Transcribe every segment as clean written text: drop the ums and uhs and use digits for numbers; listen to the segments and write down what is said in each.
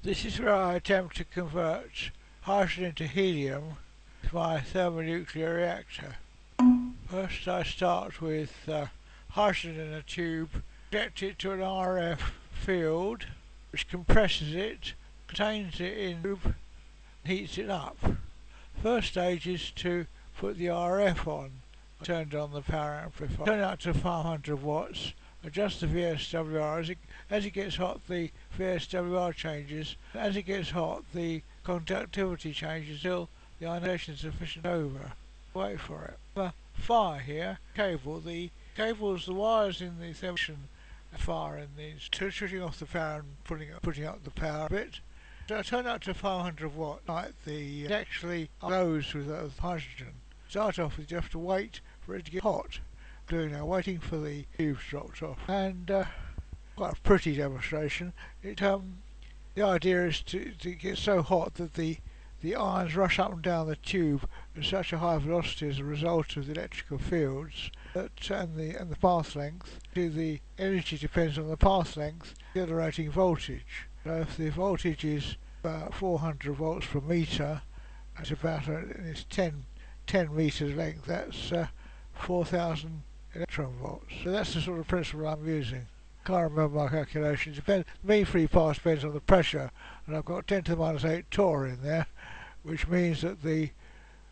This is where I attempt to convert hydrogen into helium with my thermonuclear reactor. First I start with hydrogen in a tube, connect it to an RF field which compresses it, contains it in a tube, heats it up. First stage is to put the RF on. I turned on the power amplifier, turn it up to 500 watts, adjust the VSWR. As it gets hot, the VSWR changes. As it gets hot, the conductivity changes until the ionization is sufficient over. Wait for it. Fire here, cable. The cables, the wires in the thermonuclear fire in these, shutting off the power and putting up the power a bit. So I turn up to 500 watt, like it actually goes with hydrogen. Start off with, you have to wait for it to get hot. Doing now, waiting for the tubes dropped off, and quite a pretty demonstration. The idea is to get so hot that the ions rush up and down the tube at such a high velocity as a result of the electrical fields and the path length. The energy depends on the path length, generating voltage. So if the voltage is about 400 volts per meter, that's about it's 10 meters length. That's 4,000 electron volts. So that's the sort of principle I'm using. Can't remember my calculations. The mean free path depends on the pressure, and I've got 10 to the minus 8 torr in there, which means that the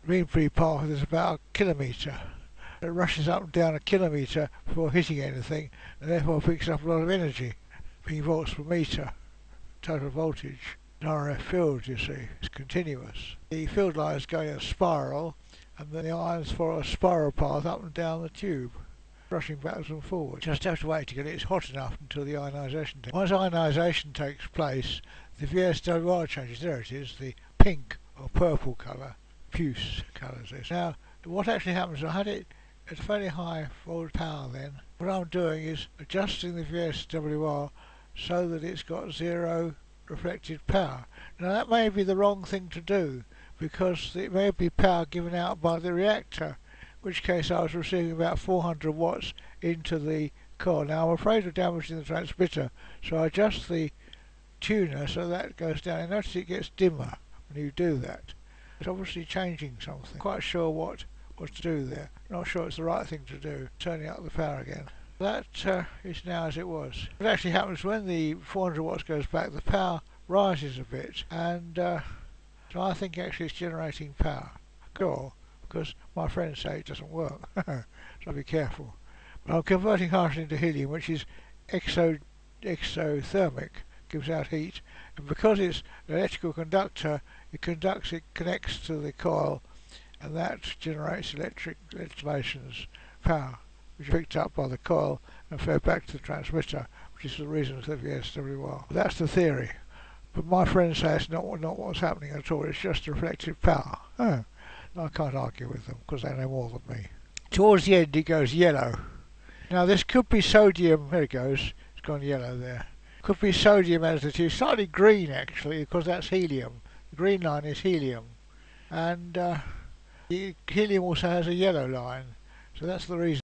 mean free path is about a kilometre. It rushes up and down a kilometre before hitting anything, and therefore picks up a lot of energy, being volts per metre. Total voltage. An RF field, you see, is continuous. The field line is going in a spiral, and then the ions follow a spiral path up and down the tube, rushing backwards and forwards. Just have to wait to get it hot enough until the ionisation takes place. Once ionisation takes place, the VSWR changes. There it is, the pink or purple colour, puce colours this. Now, what actually happens, I had it at a fairly high volt power then. What I'm doing is adjusting the VSWR so that it's got zero reflected power. Now that may be the wrong thing to do, because it may be power given out by the reactor, in which case I was receiving about 400 watts into the coil. Now I'm afraid of damaging the transmitter, so I adjust the tuner so that goes down. And notice it gets dimmer when you do that. It's obviously changing something. Quite sure what to do there. Not sure it's the right thing to do. Turning up the power again. That is now as it was. What actually happens when the 400 watts goes back, the power rises a bit, and so I think actually it's generating power. Cool, because my friends say it doesn't work, so I'll be careful. But I'm converting hydrogen into helium, which is exothermic, gives out heat, and because it's an electrical conductor, it connects to the coil, and that generates electric installations power, which is picked up by the coil and fed back to the transmitter, which is the reason for the VSWR. That's the theory. But my friends say it's not what's happening at all, it's just reflected power. I can't argue with them, because they know more than me. Towards the end it goes yellow. Now this could be sodium, there it goes, it's gone yellow there. Could be sodium as it is, slightly green actually, because that's helium. The green line is helium. And the helium also has a yellow line, so that's the reason.